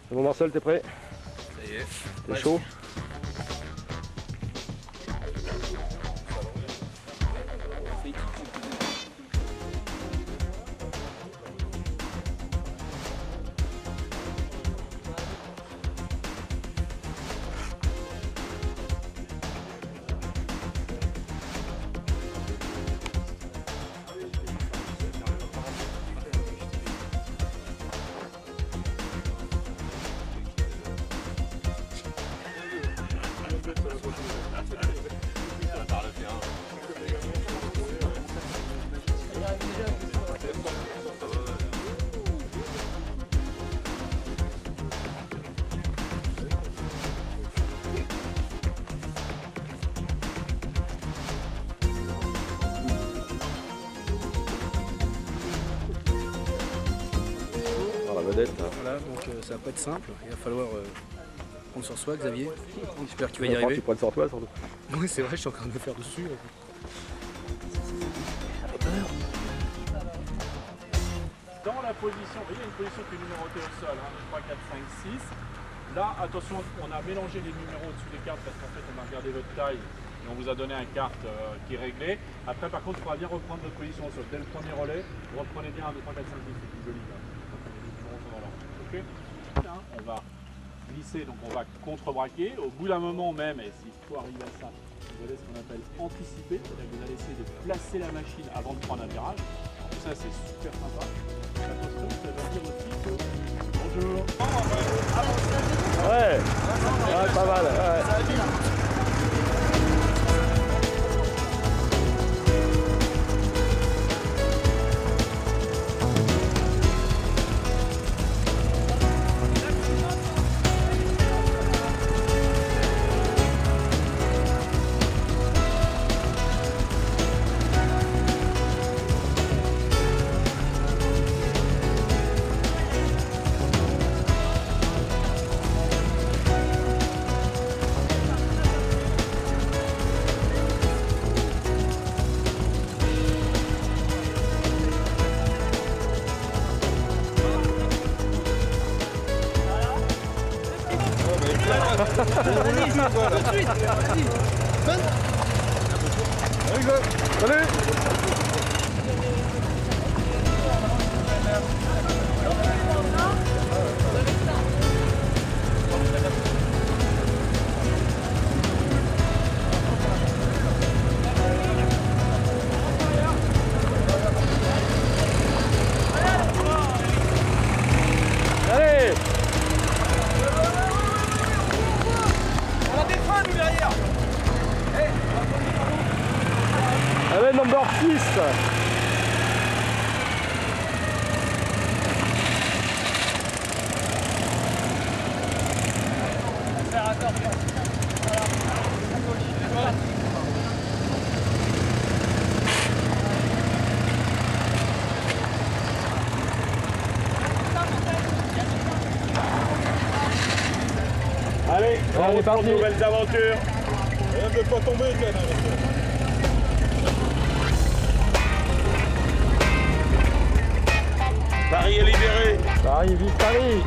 C'est bon Marcel, t'es prêt? Ça y est. T'es chaud? Voilà, donc ça va pas être simple, il va falloir prendre sur soi, Xavier. J'espère que tu vas y arriver. arriver. Tu prends sur toi surtout. Oui, c'est vrai, je suis en train de me faire dessus. Dans la position, il y a une position qui est numérotée au sol, 1, 2, 3, 4, 5, 6. Là, attention, on a mélangé les numéros au-dessus des cartes parce qu'en fait, on a regardé votre taille et on vous a donné une carte qui est réglée. Après, par contre, il faudra bien reprendre votre position au sol. Dès le premier relais, vous reprenez bien 1, 2, 3, 4, 5, 6, c'est plus joli. Là. Okay. On va glisser, donc on va contre-braquer. Au bout d'un moment même, et s'il faut arriver à ça, vous allez ce qu'on appelle anticiper, c'est-à-dire que vous allez essayer de placer la machine avant de prendre un virage. Donc ça, c'est super sympa. Attention, ça veut dire aussi que... Bonjour. Ouais, ouais, pas mal. Ouais. Salut. Allez. On a des freins nous derrière. Allez, number 6. Allez, on est parti. Nouvelles aventures. On ne peut pas tomber, Paris est libéré. Paris, vive Paris.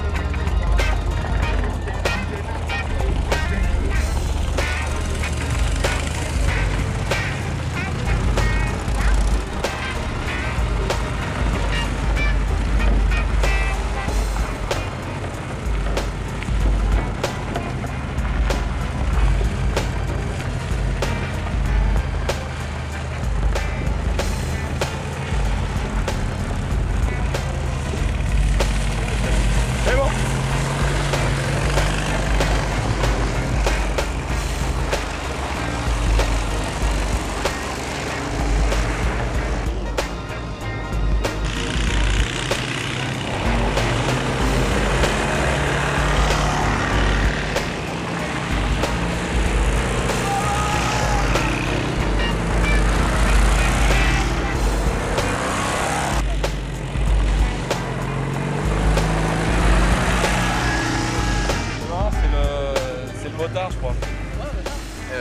je crois.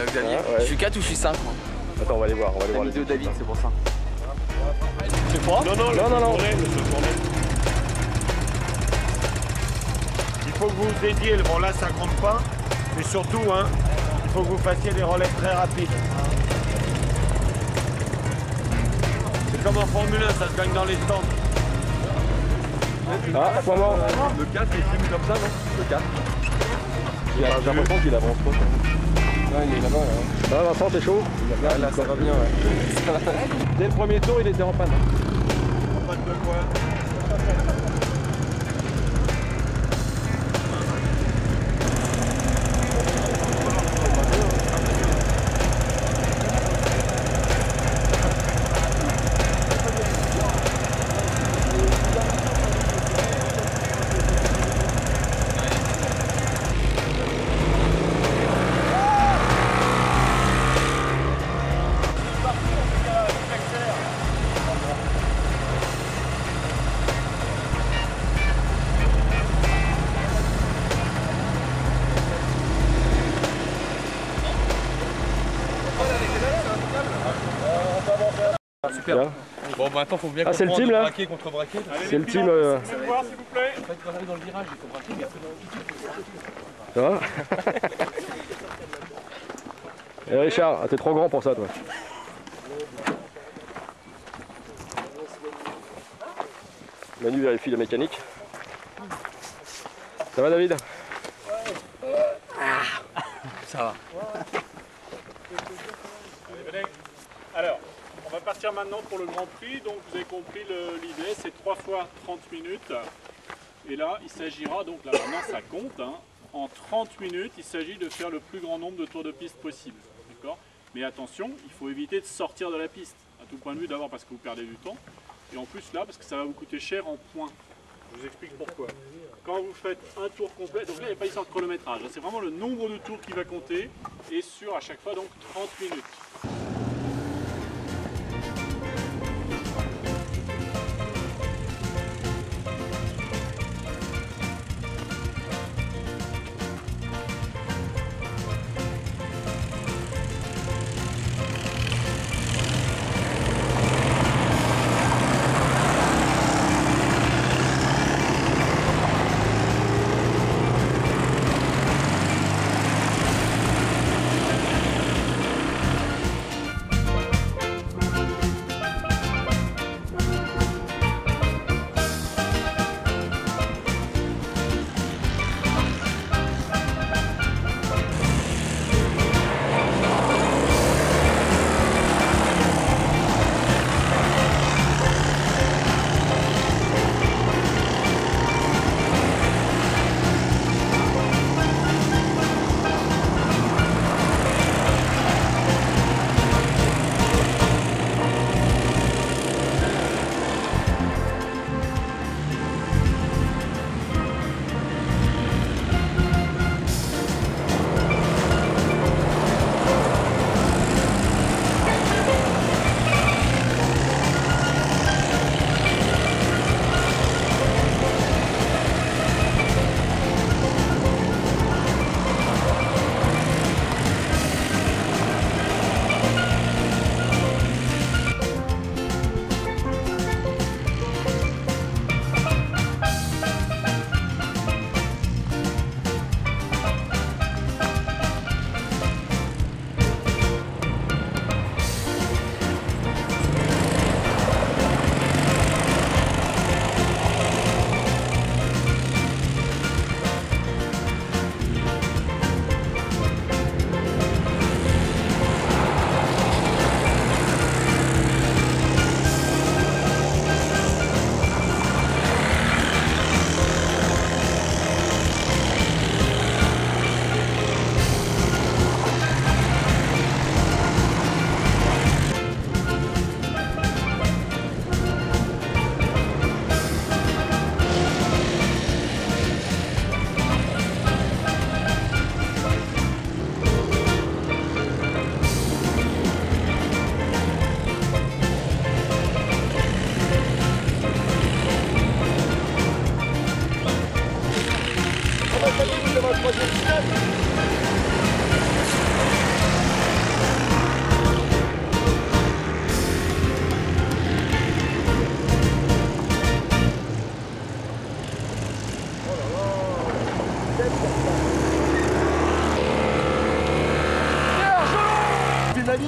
Xavier, Ah, ouais. je suis 4 ou je suis 5 moi? Attends, on va aller voir. On va aller voir L'ami les de David, c'est pour ça. Tu crois? Non, non, non. Tourner. faut que vous vous aidiez. Bon là ça compte pas, mais surtout hein, il faut que vous fassiez des relais très rapides. C'est comme en Formule 1, ça se gagne dans les stands. Ah, point mort. Le 4 il filme comme ça, non? Le 4. J'ai l'impression qu'il avance pas. Ouais, il est là-bas. Ah, Vincent, t'es chaud? Là, ça va bien, ouais. Dès le premier tour, il était en panne. Pas de quoi. Super. Bon, bah, maintenant, faut bien Ah, c'est le comprendre team, là. braquer contre braquer. C'est le team. Voir, s'il vous plaît. En fait, quand on arrive dans le virage, il faut braquer, mais Ça va? Eh, Richard, t'es trop grand pour ça, toi. Manu vérifie la mécanique. Ça va, David? ça va. Allez, venez. Alors, on va partir maintenant pour le Grand Prix. Donc, vous avez compris l'idée, c'est 3 fois 30 minutes. Et là, il s'agira, donc là maintenant ça compte, hein. En 30 minutes, il s'agit de faire le plus grand nombre de tours de piste possible. D'accord ? Mais attention, il faut éviter de sortir de la piste. À tout point de vue, d'abord parce que vous perdez du temps. Et en plus là, parce que ça va vous coûter cher en points. Je vous explique pourquoi. Quand vous faites un tour complet, donc là il n'y a pas d'histoire de chronométrage, c'est vraiment le nombre de tours qui va compter, et sur à chaque fois donc 30 minutes.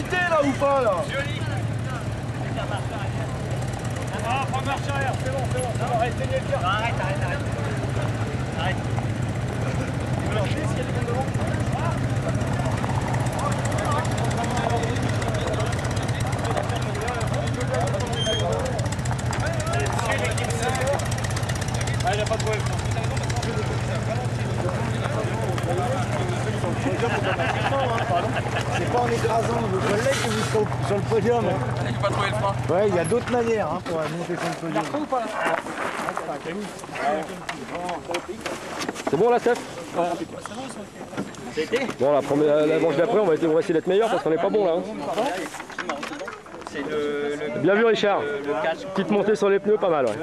pénalité là ou pas là? Ah, prends marche arrière, c'est bon, arrête, arrête. Ah, il n'a pas trouvé le temps. C'est pas en écrasant vos collègues que vous serez sur le podium. Il n'a pas trouvé le frein. Ouais, il y a d'autres manières pour monter sur le podium. C'est bon là, Steph? Bon, la manche d'après, on va essayer d'être meilleur parce qu'on n'est pas bon là. Hein. Bien vu, Richard. Petite montée sur les pneus, pas mal. Ouais.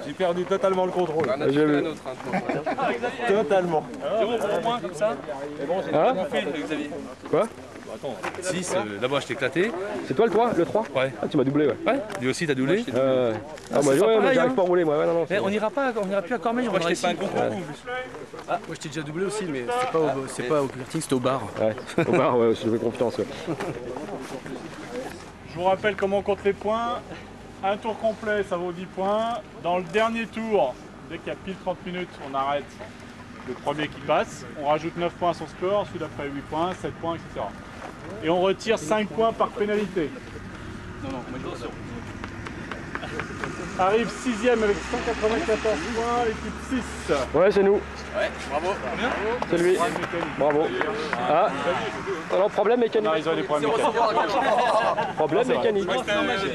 J'ai perdu totalement le contrôle. J'ai vu. Totalement. Moins comme ça. Hein? Xavier. Quoi? 6, d'abord je t'ai éclaté. C'est toi le 3? Le 3? Ouais. Ah, tu m'as doublé, ouais. Ouais, lui aussi t'as doublé. Ah, moi, sera ouais, pareil, j'arrive hein. pas à rouler, moi. Ouais, non, non, Eh, on n'ira plus à Cormeil, on va rester. Moi je t'ai déjà doublé aussi, mais c'est pas au karting, c'était au bar. Ouais, au bar, ouais, je fais confiance. Ouais. Je vous rappelle comment on compte les points. Un tour complet, ça vaut 10 points. Dans le dernier tour, dès qu'il y a pile 30 minutes, on arrête le premier qui passe. On rajoute 9 points à son score, celui d'après 8 points, 7 points, etc. Et on retire 5 points par pénalité. Arrive 6ème avec 194 points, l'équipe 6. Ouais, c'est nous. Ouais, bravo. C'est lui. Bravo. Ah, alors problème mécanique. Non, ils ont des problèmes mécaniques. Problème mécanique.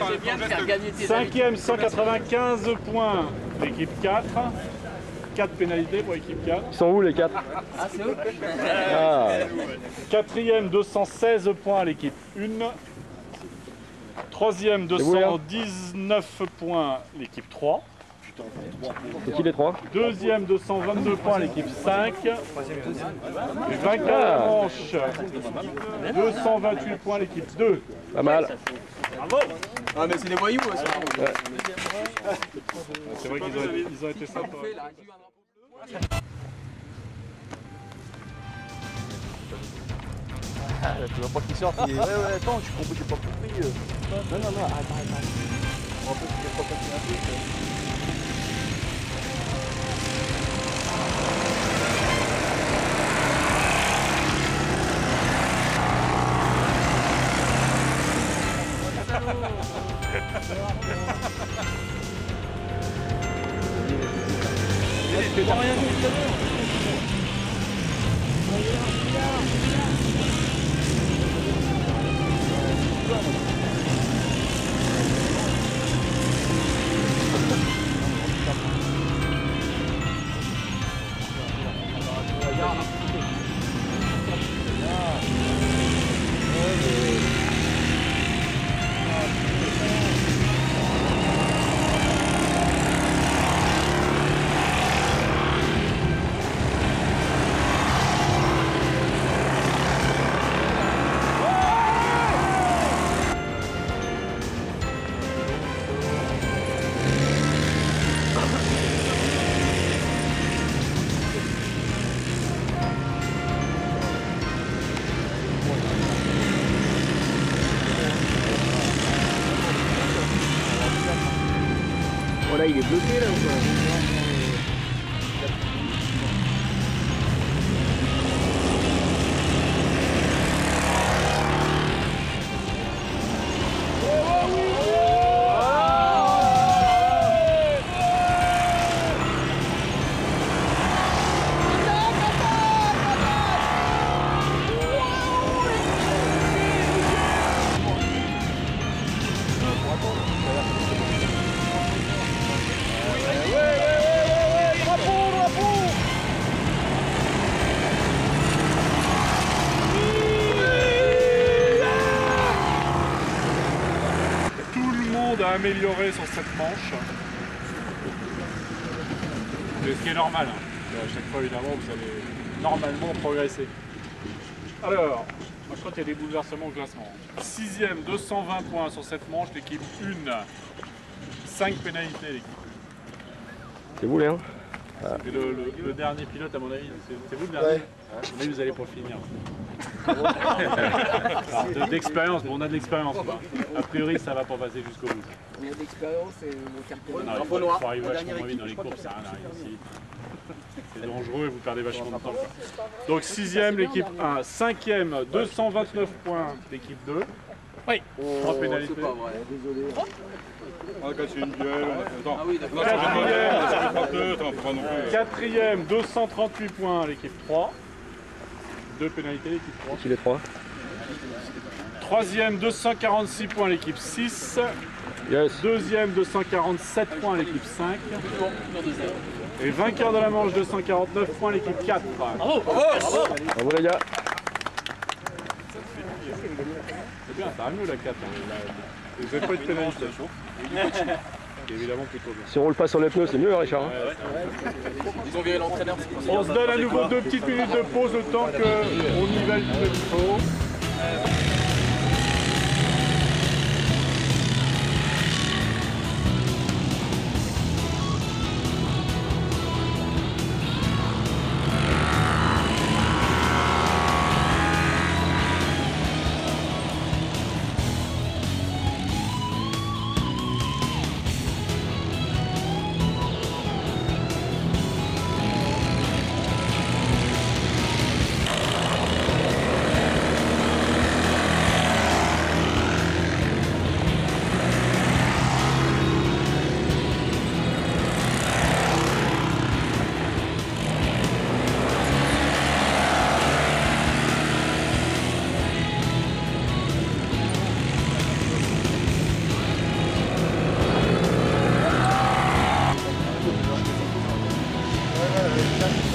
C'est bien de faire gagner tes amis. 5ème, 195 points, l'équipe 4. 4 pénalités pour l'équipe 4. Ils sont où les 4? Ah, c'est eux. Ah, 4ème, 216 points, l'équipe 1. 3ème, 219 points, l'équipe 3. c'est qui les 3? 2ème, 222 points, l'équipe 5. Et vainqueur de la manche, 228 points, l'équipe 2. Pas mal. Ah, mais c'est des voyous, ça. C'est vrai qu'ils ont été sympas. Tu vois pas qu'il sorte, il est... Ouais, attends, j'ai pas compris. Non, arrête. En fait, il a pas compris un truc. Voilà, il est bloqué là ou quoi? A amélioré sur cette manche. Ce qui est normal. Hein. À chaque fois, évidemment, vous allez normalement progresser. Alors, moi, je crois qu'il y a des bouleversements au classement. 6ème, 220 points sur cette manche, l'équipe 1. 5 pénalités, l'équipe. C'est vous, Léon? Et le dernier pilote, à mon avis, c'est vous le dernier? Ouais. Mais vous allez pour le finir. D'expérience, bon, on a de l'expérience. A priori, ça va pas passer jusqu'au bout. On a de l'expérience et on carte Non, il faut arriver vachement vite dans les courses, ça n'a rien ici. C'est dangereux et vous perdez vachement de temps. Donc 6ème l'équipe 1, 5ème 229 points l'équipe 2. Oui. 3 pénalités. C'est pas vrai. Désolé. On a cassé une bielle, attends. Ah oui, d'accord. 4ème 238 points l'équipe 3. 2 pénalités l'équipe 3. Qui les 3? 3ème 246 points l'équipe 6. Yes. 2ème 247 points l'équipe 5. Et vainqueur de la manche 249 points l'équipe 4. Bravo, bravo, bravo. Bravo les gars. C'est bien, ça va mieux la 4. Vous n'avez pas eu de pénalité. C'est évidemment plutôt bien. Si on roule pas sur les pneus, c'est mieux, hein, Richard. Hein. Ils ont viré l'entraîneur. On se donne à nouveau 2 petites minutes de pause le temps qu'on nivelle tout le niveau.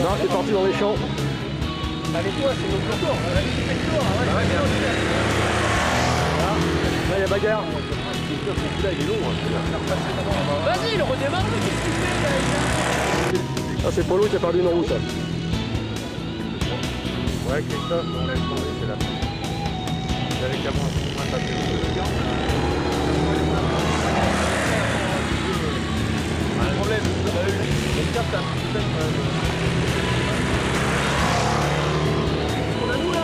Non, c'est parti dans les champs. Allez, toi, c'est notre tour. Là, il y a bagarre. Vas-y, il redémarre, mais qu'est-ce que tu fais là? Ah, c'est Polo qui a perdu une roue, ça. Ouais, Christophe, on laisse tomber, c'est la fin. Vous avez qu'à moins taper. Pas de problème. J'espère que t'as un système quand même. On a nous là.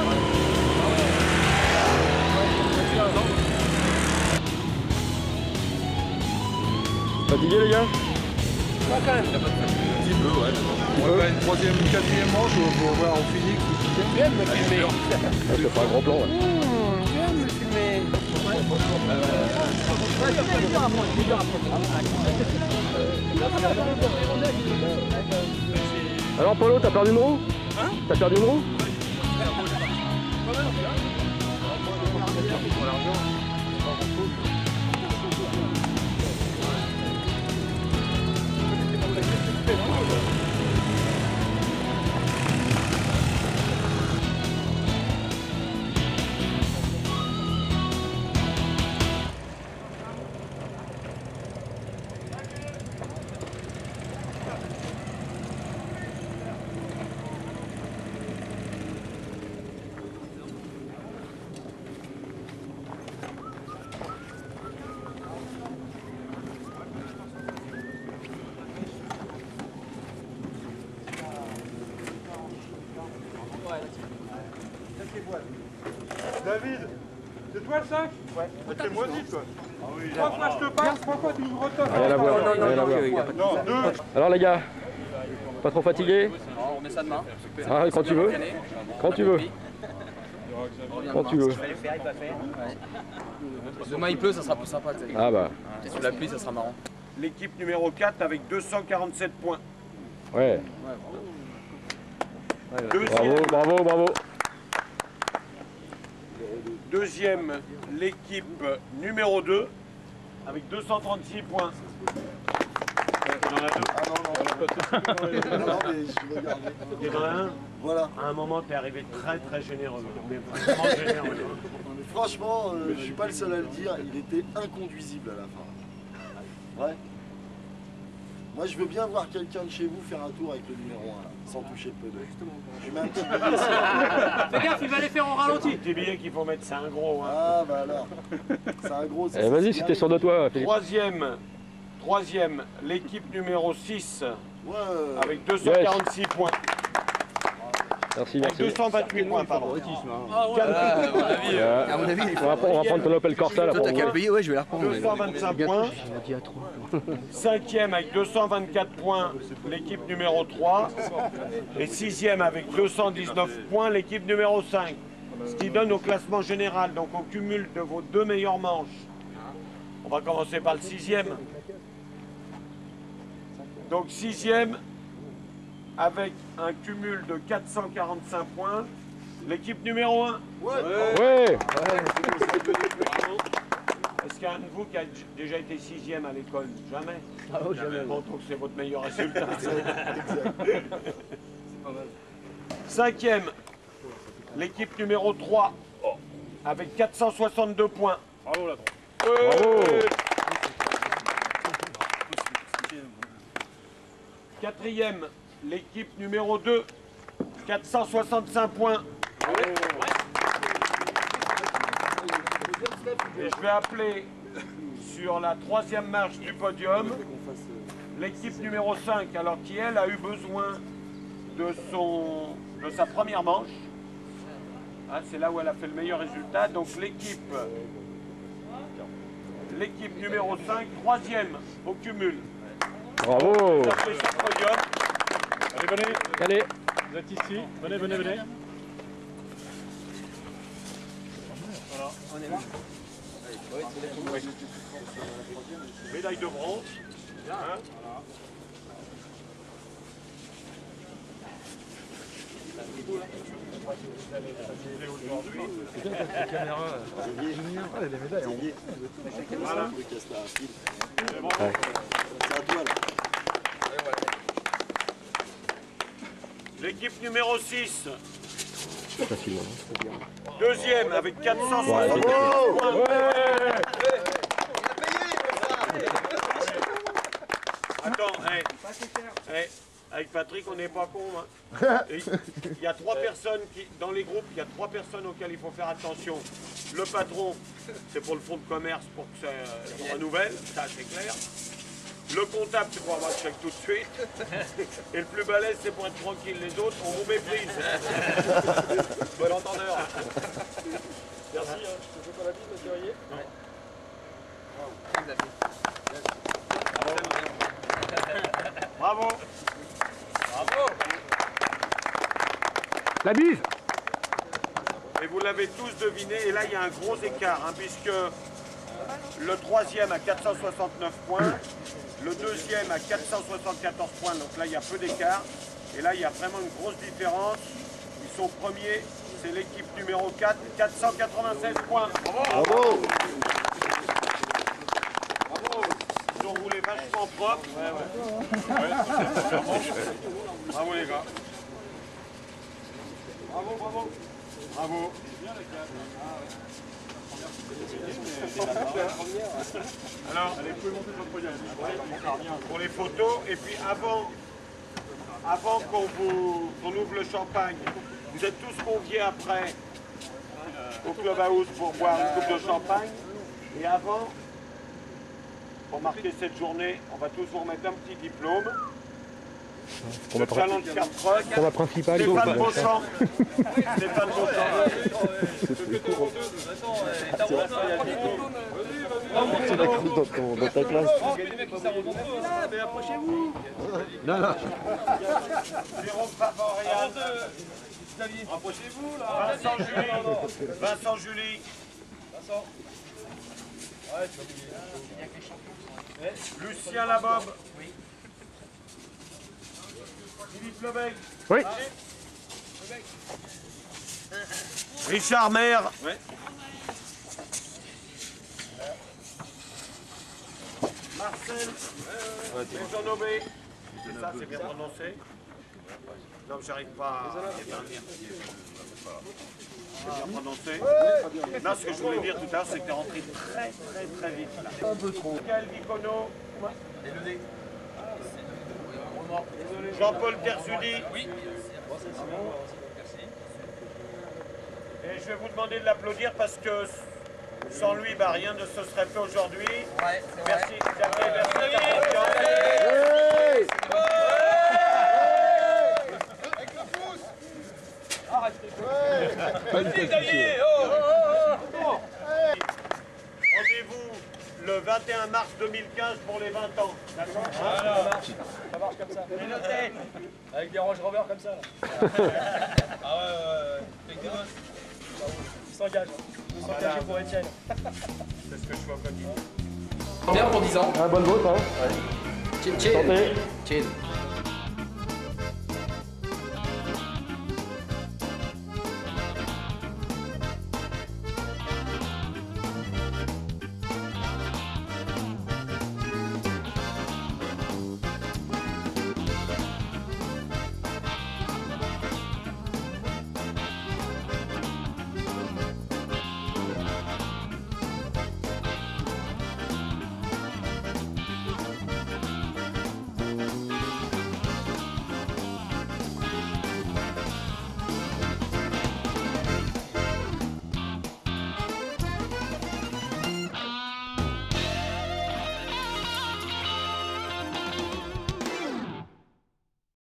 Fatigué les gars? Pas quand même. Un petit peu, ouais. On va une troisième, quatrième manche, il faut voir au physique. Tu aimes me filmer. Ah, je te ferai un gros plan. Ouais. Tu aimes me filmer. Alors Polo, t'as perdu une roue? Hein? T'as perdu une roue? David, c'est toi le 5? Ouais. C'est moi dit toi. 3 fois je te passe, 3 fois tu ouvres top. Rien à voir, rien à voir. Non, 2. Alors les gars, pas trop fatigué? On remet ça demain. Ah, quand tu veux. Quand tu veux. Quand tu veux. Demain il pleut, ça sera plus sympa. T'sais. Ah bah, Et sous la pluie, ça sera marrant. L'équipe numéro 4 avec 247 points. ouais. Deuxième, Bravo, bravo, bravo. deuxième, l'équipe numéro 2 avec 236 points. Il y en a un. Voilà. À un moment, tu es arrivé très très généreux. Mais vraiment généreux. Franchement, je suis pas le seul à le dire, il était inconduisible à la fin. Ouais. Moi, je veux bien voir quelqu'un de chez vous faire un tour avec le numéro 1, là, sans toucher le pneu. Je mets un petit billet. Fais gaffe, il va les faire en ralenti. Le petit billet qu'il faut mettre, c'est un gros. Hein. Ah, bah alors. C'est un gros. Vas-y, si t'es sûr de toi, Philippe. Troisième, l'équipe numéro 6 Ouais. avec 246 points. Merci, Avec merci. 228 points, pardon. À mon avis, il On va prendre ton Opel Corsa là Toi, pour t'as qu'à le payer, ouais, je vais la reprendre. 225 points. Il m'a dit à trop. Cinquième avec 224 points, l'équipe numéro 3. Et sixième avec 219 points, l'équipe numéro 5. Ce qui donne au classement général, donc au cumul de vos deux meilleures manches. On va commencer par le sixième. Donc sixième avec un cumul de 445 points, l'équipe numéro 1. Ouais. Est-ce qu'il y a un de vous qui a déjà été sixième à l'école? Jamais. Ah, oh, jamais. Bon, donc c'est votre meilleur résultat. Cinquième, l'équipe numéro 3, avec 462 points. Bravo là. Bravo. Quatrième, l'équipe numéro 2, 465 points. Et je vais appeler sur la troisième marche du podium l'équipe numéro 5, alors qui elle a eu besoin de sa première manche. Ah, c'est là où elle a fait le meilleur résultat. Donc l'équipe numéro 5, troisième au cumul. Bravo. Vous appelez sur le podium. Allez, venez. Allez. Vous êtes ici. Venez, venez, venez. Médaille de bronze. Hein. Voilà. L'équipe numéro 6, Facilement. deuxième avec 460 points. Attends, avec Patrick, on n'est pas con. Hein. Il y a trois personnes dans les groupes, il y a trois personnes auxquelles il faut faire attention. Le patron, c'est pour le fonds de commerce pour que ça renouvelle, ça c'est clair. Le comptable, c'est pour avoir le chèque tout de suite. Et le plus balèze, c'est pour être tranquille. Les autres, on vous méprise. Bon entendeur. Merci. Je te fais pas la bise, monsieur Rier. Bravo. Bravo. La bise. Et vous l'avez tous deviné, et là il y a un gros écart, hein, puisque le troisième a 469 points, le deuxième a 474 points, donc là il y a peu d'écart, et là il y a vraiment une grosse différence. Ils sont premiers, c'est l'équipe numéro 4, 496 points. Bravo. Bravo. Ils ont roulé vachement propre. Bravo les gars. Bravo, bravo. Bravo. Alors, allez, vous pouvez monter sur le podium. Pour les photos, et puis avant qu'on ouvre le champagne, vous êtes tous conviés après au clubhouse pour boire une coupe de champagne. Et avant, pour marquer cette journée, on va tous vous remettre un petit diplôme. Le challenge carte truck. Pour la principale. Stéphane Beauchamp. Stéphane Beauchamp. Dans ta classe. Jérôme Favorian. Rapprochez-vous là. Vincent Julie. Vincent Julie. Vincent. Lucien Labobe. Oui. Philippe Lebec. Oui. Richard Maire. Oui. Marcel. Maisonnobé. C'est ça, c'est bien prononcé. Non, j'arrive pas à éternuer. C'est bien prononcé. Non, ce que je voulais dire tout à l'heure, c'est que tu es rentré très vite. Là. Un peu trop. Michael Vicono. Jean-Paul Terzudi. Oui. Et je vais vous demander de l'applaudir parce que sans lui, bah, rien ne se serait fait aujourd'hui. Ouais, merci Xavier, merci de ta confiance. Rendez-vous le 21 mars 2015 pour les 20 ans. D'accord ? Ça marche comme ça. Avec des Range Rover comme ça. Là. Ah ouais. Avec des gosses. Ils s'engagent. Ils sont engagés pour Etienne. C'est ce que je vois comme dit. Bien pour 10 ans. Ah, bonne botte, hein. Chin chin. Santé. Chin.